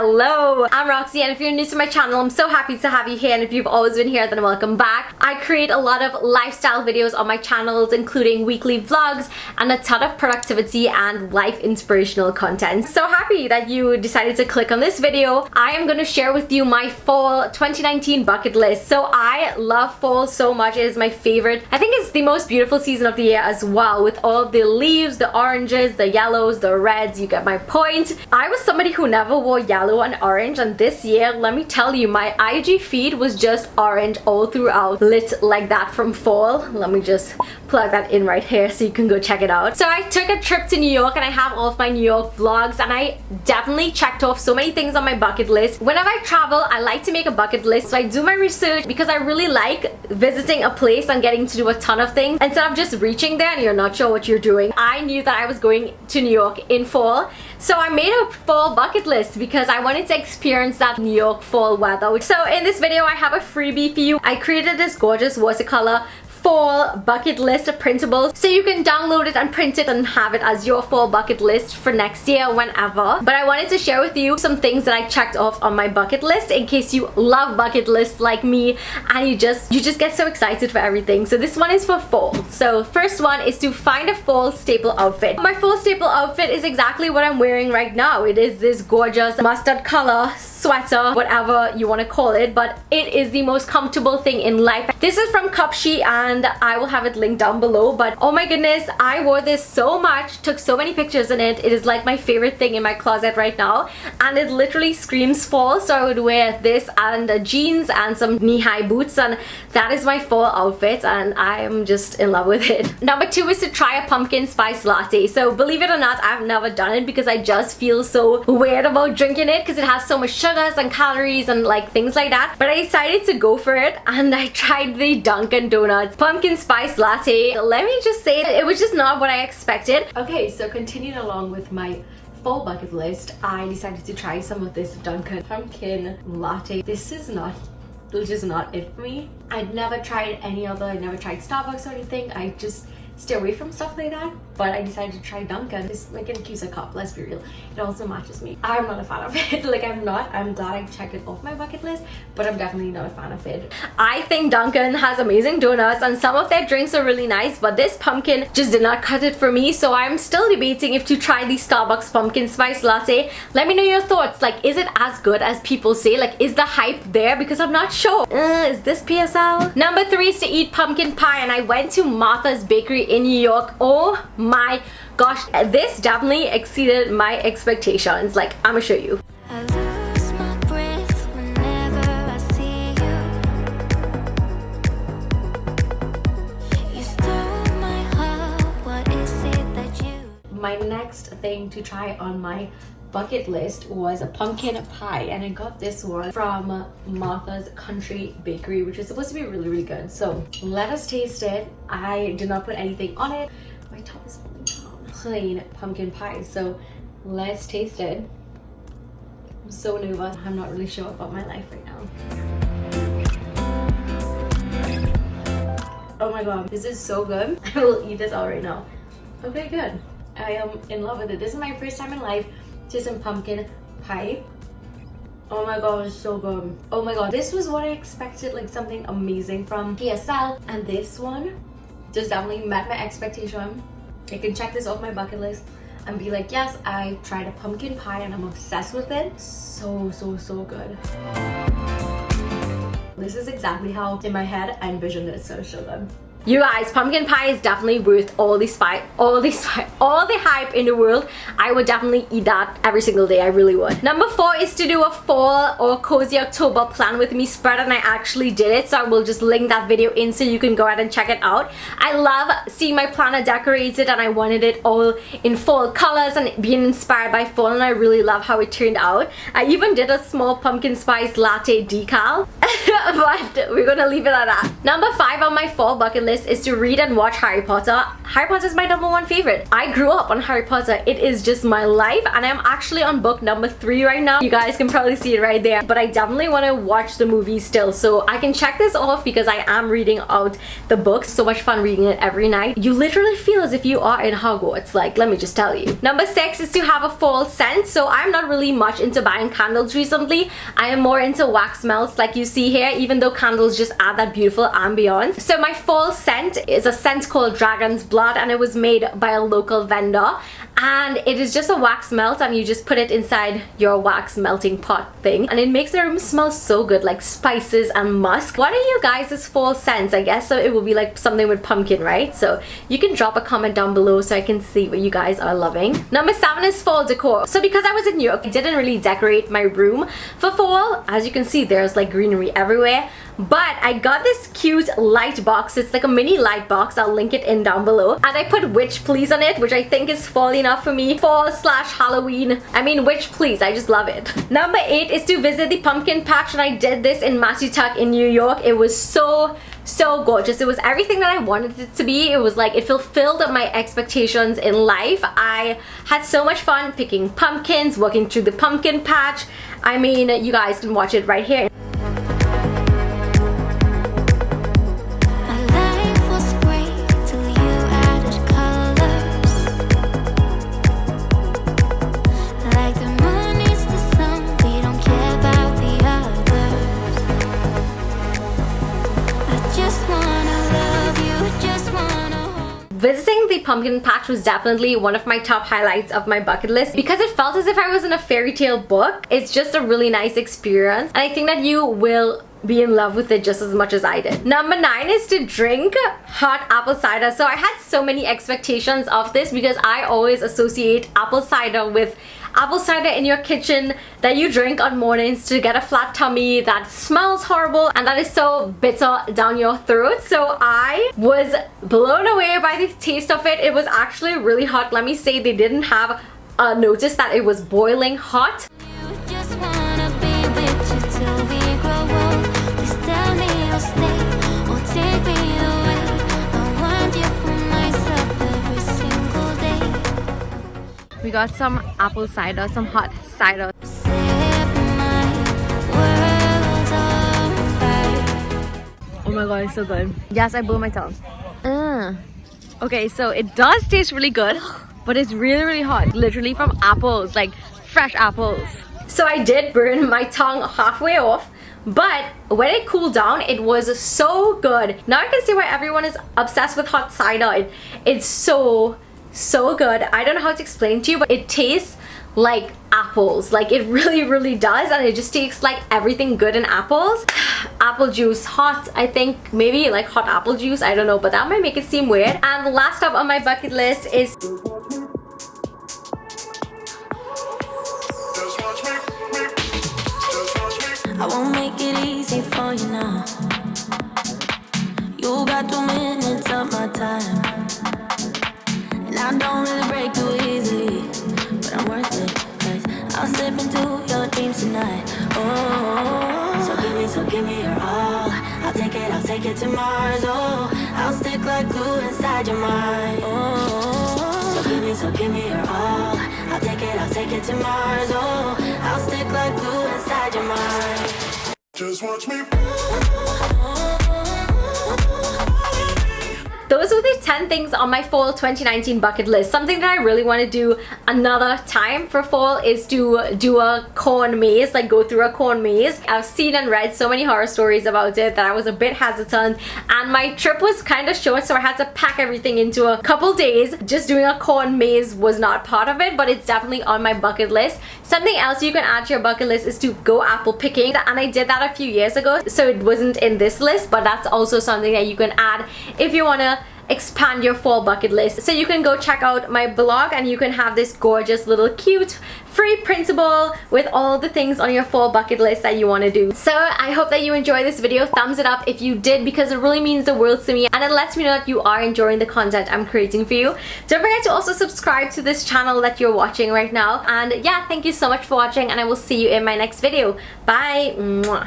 Hello, I'm Roxy, and if you're new to my channel, I'm so happy to have you here, and if you've always been here, then welcome back. I create a lot of lifestyle videos on my channels, including weekly vlogs and a ton of productivity and life inspirational content. So happy that you decided to click on this video. I am going to share with you my fall 2019 bucket list. So I love fall so much. It is my favorite. I think it's the most beautiful season of the year as well, with all of the leaves, the oranges, the yellows, the reds. You get my point. I was somebody who never wore yellow and orange, and this year, let me tell you, my IG feed was just orange all throughout, lit like that from fall. Let me just plug that in right here so you can go check it out. So I took a trip to New York, and I have all of my New York vlogs, and I definitely checked off so many things on my bucket list. Whenever I travel, I like to make a bucket list, so I do my research because I really like visiting a place and getting to do a ton of things instead of just reaching there and you're not sure what you're doing. I knew that I was going to New York in fall, so I made a fall bucket list because I wanted to experience that New York fall weather. So in this video, I have a freebie for you. I created this gorgeous watercolor fall bucket list printable, so you can download it and print it and have it as your fall bucket list for next year, whenever. But I wanted to share with you some things that I checked off on my bucket list in case you love bucket lists like me and you just get so excited for everything. So this one is for fall. So first one is to find a fall staple outfit. My fall staple outfit is exactly what I'm wearing right now. It is this gorgeous mustard color sweater, whatever you want to call it, but it is the most comfortable thing in life. This is from Cupshe, and I will have it linked down below, but oh my goodness, I wore this so much, took so many pictures in it. It is like my favorite thing in my closet right now, and it literally screams fall. So I would wear this and jeans and some knee-high boots, and that is my fall outfit, and I am just in love with it. Number two is to try a pumpkin spice latte. So believe it or not, I've never done it because I just feel so weird about drinking it because it has so much sugars and calories and like things like that, but I decided to go for it, and I tried the Dunkin' Donuts pumpkin spice latte. Let me just say it was just not what I expected. Okay, so continuing along with my fall bucket list, I decided to try some of this Dunkin' pumpkin latte. This is just not it for me. I'd never tried any other, I never tried Starbucks or anything. I just stay away from stuff like that, but I decided to try Dunkin'. It's like an accuser cup, let's be real. It also matches me. I'm not a fan of it. Like, I'm glad I checked it off my bucket list, but I'm definitely not a fan of it. I think Dunkin' has amazing donuts and some of their drinks are really nice, but this pumpkin just did not cut it for me, so I'm still debating if to try the Starbucks pumpkin spice latte. Let me know your thoughts. Like, is it as good as people say? Like, is the hype there? Because I'm not sure. Is this PSL? Number three is to eat pumpkin pie, and I went to Martha's Bakery in New York. Oh my gosh, this definitely exceeded my expectations. Like, I'm gonna show you. I lose my breath whenever I see you. You stole my heart, what is it that you... My next thing to try on my bucket list was a pumpkin pie, and I got this one from Martha's Country Bakery, which is supposed to be really, really good. So let us taste it. I did not put anything on it. My top is falling down. Plain pumpkin pie. So let's taste it. I'm so nervous. I'm not really sure about my life right now. Oh my god, this is so good. I will eat this all right now. Okay, good. I am in love with it. This is my first time in life to some pumpkin pie. Oh my god, it's so good. Oh my god, this was what I expected, like something amazing from PSL, and this one just definitely met my expectation. I can check this off my bucket list and be like, yes, I tried a pumpkin pie and I'm obsessed with it. So good. This is exactly how in my head I envisioned it, so good. You guys, pumpkin pie is definitely worth all the hype in the world. I would definitely eat that every single day. I really would. Number four is to do a fall or cozy October plan with me spread, and I actually did it, so I will just link that video in so you can go ahead and check it out. I love seeing my planner decorated, and I wanted it all in fall colors and being inspired by fall, and I really love how it turned out. I even did a small pumpkin spice latte decal, but we're gonna leave it at that. Number five on my fall bucket list list is to read and watch Harry Potter. Harry Potter is my #1 favorite. I grew up on Harry Potter. It is just my life, and I'm actually on book number 3 right now. You guys can probably see it right there, but I definitely want to watch the movie still, so I can check this off because I am reading out the books. So much fun reading it every night. You literally feel as if you are in Hogwarts, like, let me just tell you. Number 6 is to have a fall scent. So I'm not really much into buying candles recently. I am more into wax melts like you see here, even though candles just add that beautiful ambience. So my fall scent is a scent called Dragon's Blood, and it was made by a local vendor, and it is just a wax melt, and you just put it inside your wax melting pot thing, and it makes the room smell so good, like spices and musk. What are you guys' fall scents? I guess so it will be like something with pumpkin, right? So you can drop a comment down below so I can see what you guys are loving. Number 7 is fall decor. So because I was in New York, I didn't really decorate my room for fall. As you can see, there's like greenery everywhere, but I got this cute light box. It's like a mini light box. I'll link it in down below, and I put witch please on it, which I think is fall enough for me. Fall/Halloween. I mean, witch please, I just love it. Number 8 is to visit the pumpkin patch, and I did this in Massachusetts in New York. It was so gorgeous. It was everything that I wanted it to be. It was like, it fulfilled my expectations in life. I had so much fun picking pumpkins, walking through the pumpkin patch. I mean, you guys can watch it right here. Visiting the pumpkin patch was definitely one of my top highlights of my bucket list because it felt as if I was in a fairy tale book. It's just a really nice experience, and I think that you will be in love with it just as much as I did. Number 9 is to drink hot apple cider. So I had so many expectations of this because I always associate apple cider with apple cider in your kitchen that you drink on mornings to get a flat tummy that smells horrible and that is so bitter down your throat. So I was blown away by the taste of it. It was actually really hot. Let me say, they didn't have a notice that it was boiling hot. We got some apple cider, some hot cider. Oh my god, it's so good. Yes, I blew my tongue. Okay, so it does taste really good, but it's really hot. Literally from apples, like fresh apples. So I did burn my tongue halfway off, but when it cooled down, it was so good. Now I can see why everyone is obsessed with hot cider. It's so good. I don't know how to explain to you, but it tastes like apples. Like, it really does, and it just tastes like everything good in apples. Apple juice, hot, I think maybe like hot apple juice, I don't know, but that might make it seem weird. And the last up on my bucket list is I won't make it easy for you now. You got 2 minutes of my time, and I don't really break too easily, but I'm worth it, 'cause I'll slip into your dreams tonight. Oh, so give me your all. I'll take it to Mars. Oh, I'll stick like glue inside your mind. Oh, so give me your all. I'll take it to Mars. Oh, I'll stick like glue inside your mind. Just watch me. those are the 10 things on my fall 2019 bucket list. Something that I really want to do another time for fall is to do a corn maze, like go through a corn maze. I've seen and read so many horror stories about it that I was a bit hesitant, and my trip was kind of short, so I had to pack everything into a couple days. Just doing a corn maze was not part of it, but it's definitely on my bucket list. Something else you can add to your bucket list is to go apple picking, and I did that a few years ago, so it wasn't in this list, but that's also something that you can add if you want to expand your fall bucket list. So you can go check out my blog and you can have this gorgeous little cute free printable with all the things on your fall bucket list that you want to do. So I hope that you enjoyed this video. Thumbs it up if you did, because it really means the world to me and it lets me know that you are enjoying the content I'm creating for you. Don't forget to also subscribe to this channel that you're watching right now. And yeah, thank you so much for watching, and I will see you in my next video. Bye. Mwah.